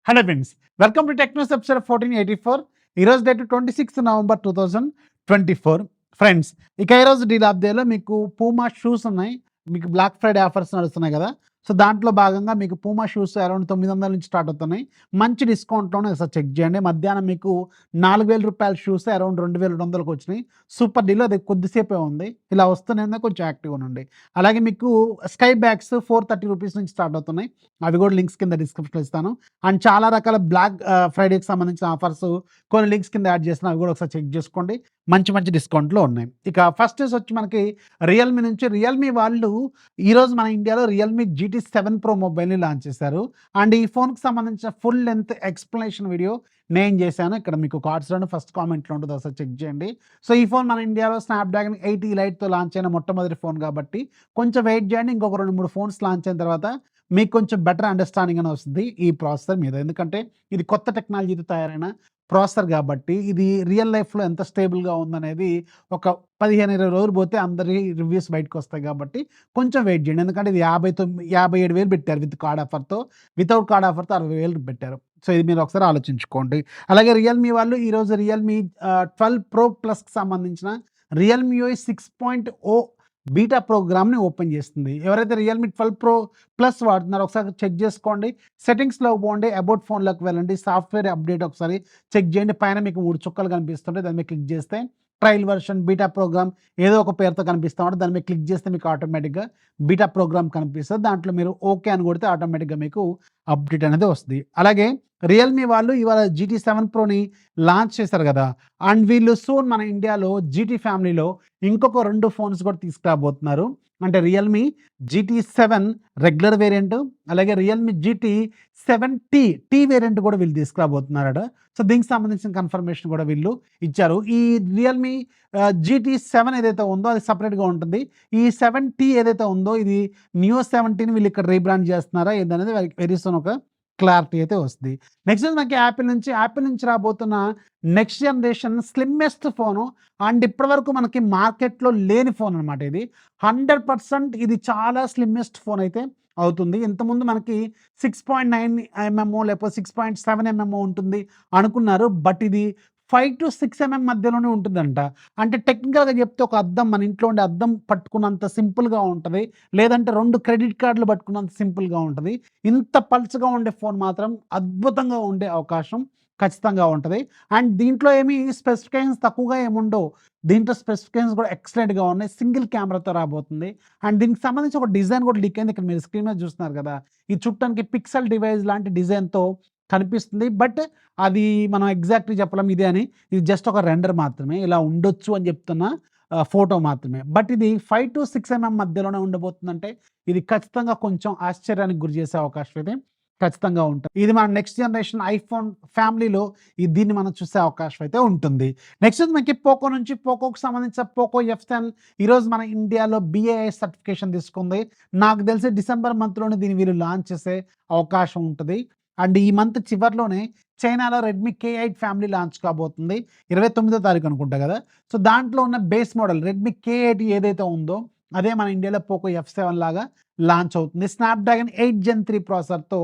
Hello friends, welcome to Technos episode 1484. ఈరోజు date 26 November 2024. Friends, ఇక ఈరోజు డీల్ ఆఫ్ డేలో మీకు పూమా షూస్ ఉన్నాయి. మీకు బ్లాక్ ఫ్రైడే ఆఫర్స్ నడుస్తున్నాయి కదా. సో దాంట్లో భాగంగా మీకు పూమా షూస్ అరౌండ్ 900 నుంచి స్టార్ట్ అవుతున్నాయి. మంచి డిస్కౌంట్లోనే ఒకసారి చెక్ చేయండి. మధ్యాహ్నం మీకు 4000 రూపాయల షూస్ అరౌండ్ 2200కి వచ్చినాయి. Super deal. అది కొద్దిసేపే ఉంది. ఇలా వస్తూనే కొంచెం యాక్టివ్గా ఉండండి. అలాగే మీకు స్కై బ్యాగ్స్ 430 రూపీస్ నుంచి స్టార్ట్ అవుతున్నాయి. అవి కూడా లింక్స్ కింద డిస్క్రిప్షన్లో ఇస్తాను. అండ్ చాలా రకాల బ్లాక్ ఫ్రైడేకి సంబంధించిన ఆఫర్స్ కొన్ని లింక్స్ కింద యాడ్ చేసిన అవి కూడా ఒకసారి చెక్ చేసుకోండి. మంచి మంచి డిస్కౌంట్లో ఉన్నాయి. ఇక ఫస్ట్ న్యూస్ వచ్చి మనకి రియల్మీ నుంచి. రియల్మీ వాళ్ళు ఈరోజు మన ఇండియాలో రియల్మీ GT7 Pro మొబైల్ని లాంచ్ చేశారు. అండ్ ఈ ఫోన్కి సంబంధించిన ఫుల్ లెంత్ ఎక్స్ప్లెనేషన్ వీడియో నేను చేశాను. ఇక్కడ మీకు కార్డ్స్లోనే ఫస్ట్ కామెంట్లో ఉంటుంది, ఒకసారి చెక్ చేయండి. సో ఈ ఫోన్ మన ఇండియాలో స్నాప్డ్రాగన్ 8 లైట్తో లాంచ్ అయిన మొట్టమొదటి ఫోన్ కాబట్టి కొంచెం వెయిట్ చేయండి. ఇంకొక 2-3 ఫోన్స్ లాంచ్ అయిన తర్వాత మీకు కొంచెం బెటర్ అండర్స్టాండింగ్ అని వస్తుంది ఈ ప్రాసెసర్ మీద. ఎందుకంటే ఇది కొత్త టెక్నాలజీతో తయారైన ప్రాసెసర్ కాబట్టి ఇది రియల్ లైఫ్లో ఎంత స్టేబుల్గా ఉందనేది ఒక 15-20 రోజులు పోతే అందరి రివ్యూస్ బయటకు వస్తాయి కాబట్టి కొంచెం వెయిట్ చేయండి. ఎందుకంటే ఇది 57,000 పెట్టారు విత్ కార్డ్ ఆఫర్తో. వితౌట్ కార్డ్ ఆఫర్తో 60,000 పెట్టారు. సో ఇది మీరు ఒకసారి ఆలోచించుకోండి. అలాగే రియల్మీ వాళ్ళు ఈరోజు రియల్మీ 12 Pro Plusకి సంబంధించిన రియల్మీ UI 6.0 బీటా ప్రోగ్రామ్ని ఓపెన్ చేస్తుంది. ఎవరైతే రియల్మీ 12 Pro Plus వాడుతున్నారో ఒకసారి చెక్ చేసుకోండి. సెట్టింగ్స్లో పోండి, అబౌట్ ఫోన్లోకి వెళ్ళండి, సాఫ్ట్వేర్ అప్డేట్ ఒకసారి చెక్ చేయండి. పైన మీకు 3 చుక్కలు కనిపిస్తుంటే దాన్ని మీద క్లిక్ చేస్తే ట్రయల్ వర్షన్ బీటా ప్రోగ్రామ్ ఏదో ఒక పేరుతో కనిపిస్తూ ఉంటుంది. దాని మీద క్లిక్ చేస్తే మీకు ఆటోమేటిక్గా బీటా ప్రోగ్రామ్ కనిపిస్తుంది. దాంట్లో మీరు ఓకే అని కొడితే ఆటోమేటిక్గా మీకు అప్డేట్ అనేది వస్తుంది. అలాగే రియల్మీ వాళ్ళు ఇవాళ GT7 Proని లాంచ్ చేశారు కదా. అండ్ వీళ్ళు సూన్ మన ఇండియాలో GT ఫ్యామిలీలో ఇంకొక 2 ఫోన్స్ కూడా తీసుకురాబోతున్నారు. అంటే రియల్మీ GT7 రెగ్యులర్ వేరియంట్, అలాగే రియల్మీ GT7T వేరియంట్ కూడా వీళ్ళు తీసుకురాబోతున్నారట. సో దీనికి సంబంధించిన కన్ఫర్మేషన్ కూడా వీళ్ళు ఇచ్చారు. ఈ రియల్మీ GT7 ఏదైతే ఉందో అది సపరేట్గా ఉంటుంది. ఈ 7T ఏదైతే ఉందో ఇది న్యూ 17 వీళ్ళు ఇక్కడ రీబ్రాండ్ చేస్తున్నారా ఏందనేది వెరీ సూన్ ఒక క్లారిటీ అయితే వస్తుంది. నెక్స్ట్ మనకి యాపిల్ నుంచి రాబోతున్న next generation slimmest phone. And ఇప్పటివరకు మనకి మార్కెట్లో లేని ఫోన్ అనమాట ఇది. 100% ఇది చాలా స్లిమ్మెస్ట్ ఫోన్ అయితే అవుతుంది. ఇంతకుముందు మనకి 6.9mm లేకపోతే 6.7mm ఉంటుంది అనుకున్నారు. బట్ ఇది 5 to 6mm మధ్యలోనే ఉంటుందంట. అంటే టెక్నికల్గా చెప్తే ఒక అద్దం, మన ఇంట్లో ఉండే అద్దం పట్టుకున్నంత సింపుల్గా ఉంటుంది, లేదంటే 2 క్రెడిట్ కార్డులు పట్టుకున్నంత సింపుల్గా ఉంటుంది. ఇంత పల్చగా ఉండే ఫోన్ మాత్రం అద్భుతంగా ఉండే అవకాశం ఖచ్చితంగా ఉంటుంది. అండ్ దీంట్లో ఏమి స్పెసిఫికేషన్స్ తక్కువగా ఏముండవు. దీంట్లో స్పెసిఫికేషన్స్ కూడా ఎక్సలెంట్గా ఉన్నాయి. సింగిల్ కెమెరాతో రాబోతుంది. అండ్ దీనికి సంబంధించి ఒక డిజైన్ కూడా లీక్ అయింది. ఇక్కడ మీరు స్క్రీన్ మీద చూస్తున్నారు కదా. ఈ చుట్టానికి పిక్సెల్ డివైస్ లాంటి డిజైన్తో కనిపిస్తుంది. బట్ అది మనం ఎగ్జాక్ట్లీ చెప్పలేం ఇదే అని. ఇది జస్ట్ ఒక రెండర్ మాత్రమే, ఇలా ఉండొచ్చు అని చెప్తున్న ఫోటో మాత్రమే. బట్ ఇది 5 to 6mm మధ్యలోనే ఉండబోతుందంటే ఇది ఖచ్చితంగా కొంచెం ఆశ్చర్యానికి గురి చేసే అవకాశం అయితే ఖచ్చితంగా ఉంటుంది. ఇది మన నెక్స్ట్ జనరేషన్ ఐఫోన్ ఫ్యామిలీలో దీన్ని మనం చూసే అవకాశం అయితే ఉంటుంది. నెక్స్ట్ మనకి పోకో నుంచి. పోకోకి సంబంధించిన పోకో F10 ఈరోజు మన ఇండియాలో BIS సర్టిఫికేషన్ తీసుకుంది. నాకు తెలిసి డిసెంబర్ మంత్లోనే దీన్ని వీళ్ళు లాంచ్ చేసే అవకాశం ఉంటుంది. అండ్ ఈ మంత్ చివరిలోనే చైనాలో రెడ్మీ K8 ఫ్యామిలీ లాంచ్ కాబోతుంది. 29వ తారీఖు అనుకుంటా కదా. సో దాంట్లో ఉన్న బేస్ మోడల్ రెడ్మీ K8 ఏదైతే ఉందో అదే మన ఇండియాలో పోకో F7 లాగా లాంచ్ అవుతుంది. స్నాప్డ్రాగన్ 8 Gen 3 ప్రాసెసర్తో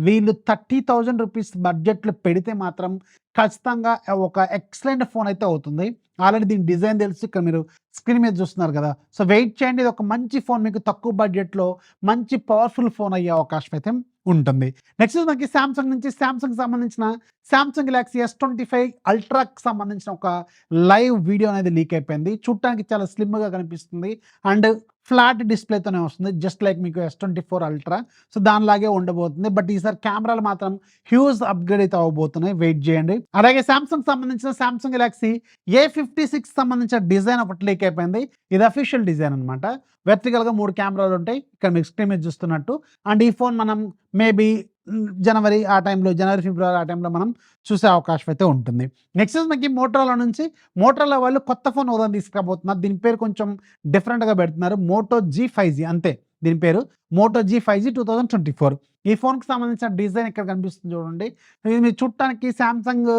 వీళ్ళు 30,000 రూపీస్ బడ్జెట్లో పెడితే మాత్రం ఖచ్చితంగా ఒక ఎక్సలెంట్ ఫోన్ అయితే అవుతుంది. ఆల్రెడీ దీని డిజైన్ తెలుసు, ఇక్కడ మీరు స్క్రీన్ మీద చూస్తున్నారు కదా. సో వెయిట్ చేయండి, ఇది ఒక మంచి ఫోన్, మీకు తక్కువ బడ్జెట్లో మంచి పవర్ఫుల్ ఫోన్ అయ్యే అవకాశం అయితే ఉంటుంది. నెక్స్ట్ మనకి శాంసంగ్ నుంచి. శాంసంగ్ సంబంధించిన శాంసంగ్ గెలాక్సీ S25 అల్ట్రాకి సంబంధించిన ఒక లైవ్ వీడియో అనేది లీక్ అయిపోయింది. చూడటానికి చాలా స్లిమ్గా కనిపిస్తుంది అండ్ ఫ్లాట్ డిస్ప్లేతోనే వస్తుంది, జస్ట్ లైక్ మీకు S24 అల్ట్రా. సో దానిలాగే ఉండబోతుంది. బట్ ఈసారి కెమెరాలు మాత్రం హ్యూజ్ అప్గ్రేడ్ అయితే అవ్వబోతున్నాయి, వెయిట్ చేయండి. అలాగే శాంసంగ్ సంబంధించిన శాంసంగ్ గెలాక్సీ A56 సంబంధించిన డిజైన్ ఒకటి లీక్ అయిపోయింది. ఇది అఫీషియల్ డిజైన్ అనమాట. వెర్టికల్గా 3 కెమెరాలు ఉంటాయి, ఇక్కడ మీకు స్క్రీన్ మీద చూస్తున్నట్టు. అండ్ ఈ ఫోన్ మనం మేబీ జనవరి ఫిబ్రవరి ఆ టైంలో మనం చూసే అవకాశం అయితే ఉంటుంది. నెక్స్ట్ మనకి మోటరోలా నుంచి. మోటరోలా వాళ్ళు కొత్త ఫోన్ ఉదయం తీసుకురాబోతున్నారు. దీని పేరు కొంచెం డిఫరెంట్గా పెడుతున్నారు, మోటో G5G. అంతే, దీని పేరు మోటో G5G 2024. ఈ ఫోన్‌కి సంబంధించిన డిజైన్ ఇక్కడ కనిపిస్తుంది చూడండి. ఇది మీరు చూడటానికి సామ్‌సంగ్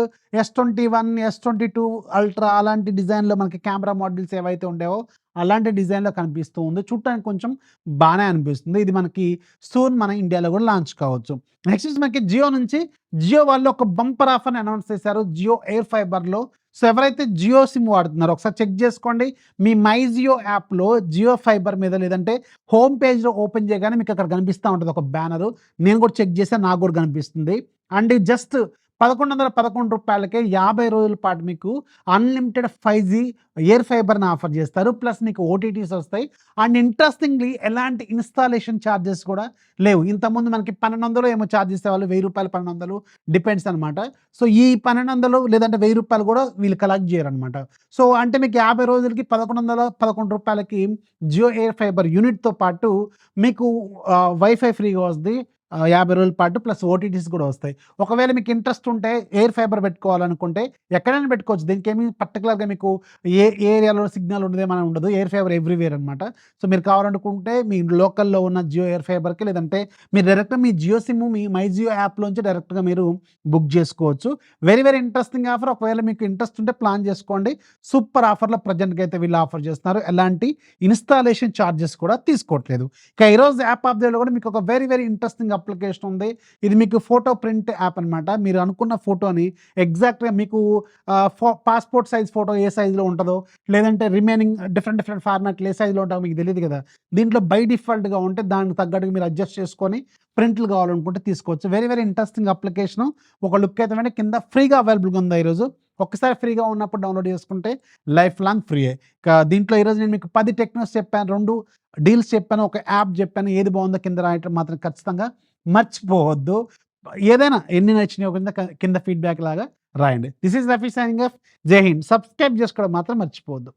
S21, S22 అల్ట్రా అలాంటి డిజైన్‌లో మనకి కెమెరా మాడ్యూల్స్ ఏవైతే ఉండేవో అలాంటి డిజైన్‌లో కనిపిస్తూ ఉంది. చూడటానికి కొంచెం బానే అనిపిస్తుంది. ఇది మనకి సూన్ మన ఇండియాలో కూడా లాంచ్ కావచ్చు. నెక్స్ట్ వచ్చి మనకి జియో నుంచి జియో వాళ్ళు ఒక బంపర్ ఆఫర్‌ని అనౌన్స్ చేశారు జియో ఎయిర్ ఫైబర్‌లో. సో ఎవరైతే జియో సిమ్ వాడుతున్నారో ఒకసారి చెక్ చేసుకోండి. మీ మై జియో యాప్‌లో జియో ఫైబర్ మీద లేదంటే హోమ్ పేజ్‌లో ఓపెన్ చేయగానే మీకు అక్కడ కనిపిస్తా ఉంటది ఒక బ్యానరు. నేను కూడా చెక్ చేశాను. నాకు కూడా కనిపిస్తుంది. అండ్ జస్ట్ రూ. 1111కే 50 రోజుల పాటు మీకు అన్‌లిమిటెడ్ 5G ఎయిర్ ఫైబర్‌ని ఆఫర్ చేస్తారు. ప్లస్ మీకు ఓటీటీస్ వస్తాయి. అండ్ ఇంట్రెస్టింగ్‌లీ ఎలాంటి ఇన్‌స్టాలేషన్ చార్జెస్ కూడా లేవు. ఇంతకుముందు మనకి 1200 ఏమో చార్జ్ చేసేవాళ్ళు. రూ. 1000, 1200 డిపెండ్స్ అనమాట. సో ఈ 1200 లేదంటే రూ. 1000 కూడా వీళ్ళు కలెక్ట్ చేయరనమాట. సో అంటే మీకు 50 రోజులకి రూ. 1111కి జియో ఎయిర్ ఫైబర్ యూనిట్‌తో పాటు మీకు వైఫై ఫ్రీగా వస్తది. 50 రోజుల పాటు ప్లస్ ఓటీటీస్ కూడా వస్తాయి. ఒకవేళ మీకు ఇంట్రెస్ట్ ఉంటే ఎయిర్ ఫైబర్ పెట్టుకోవాలనుకుంటే ఎక్కడైనా పెట్టుకోవచ్చు. దీనికేమి పర్టిక్యులర్‌గా మీకు ఏ ఏరియాలో సిగ్నల్ ఉండదేమని ఉండదు. ఎయిర్ ఫైబర్ ఎవ్రీవేర్ అనమాట. సో మీరు కావాలనుకుంటే మీ లోకల్‌లో ఉన్న జియో ఎయిర్ ఫైబర్‌కి లేదంటే మీరు డైరెక్ట్‌గా మీ జియో సిమ్ మీ మై జియో యాప్‌లోంచి డైరెక్ట్‌గా మీరు బుక్ చేసుకోవచ్చు. Very very interesting offer. ఒకవేళ మీకు ఇంట్రెస్ట్ ఉంటే ప్లాన్ చేసుకోండి. సూపర్ ఆఫర్‌లో ప్రెజెంట్‌గా అయితే వీళ్ళు ఆఫర్ చేస్తున్నారు. ఎలాంటి ఇన్‌స్టాలేషన్ చార్జెస్ కూడా తీసుకోవట్లేదు. ఇక ఈరోజు యాప్ ఆఫ్ ది డేలో కూడా మీకు ఒక వెరీ వెరీ ఇంట్రెస్టింగ్ అప్లికేషన్ ఉంది. ఇది మీకు ఫోటో ప్రింట్ యాప్ అనమాట. మీరు అనుకున్న ఫోటోని ఎగ్జాక్ట్‌గా మీకు పాస్‌పోర్ట్ సైజ్ ఫోటో ఏ సైజ్‌లో ఉంటదో లేదంటే రిమైనింగ్ డిఫరెంట్ డిఫరెంట్ ఫార్మాట్‌లు ఏ సైజ్‌లో ఉంటాయో మీకు తెలీదు కదా! దీంట్లో బై డిఫాల్ట్‌గా ఉంటే దానికి తగ్గట్టుగా మీరు అడ్జస్ట్ చేసుకొని ప్రింట్లు కావాలనుకుంటే తీసుకోవచ్చు. Very very interesting application. ఒక లుక్ అయితే వెంటనే కింద ఫ్రీగా అవైలబుల్‌గా ఉందా ఈరోజు. ఒక్కసారి ఫ్రీగా ఉన్నప్పుడు డౌన్‌లోడ్ చేసుకుంటే లైఫ్ లాంగ్ ఫ్రీయే. ఇక దీంట్లో ఈరోజు నేను మీకు 10 టెక్నోస్ చెప్పాను. 2 డీల్స్ చెప్పాను. ఒక యాప్ చెప్పాను. ఏది బాగుందో కింద రాయటం మాత్రం ఖచ్చితంగా మర్చిపోవద్దు. ఏదైనా ఎన్ని నచ్చినాయో కింద ఫీడ్‌బ్యాక్ లాగా రాయండి. This is Rafi signing off. జై హింద్. సబ్స్క్రైబ్ చేసుకోవడం మాత్రం మర్చిపోవద్దు.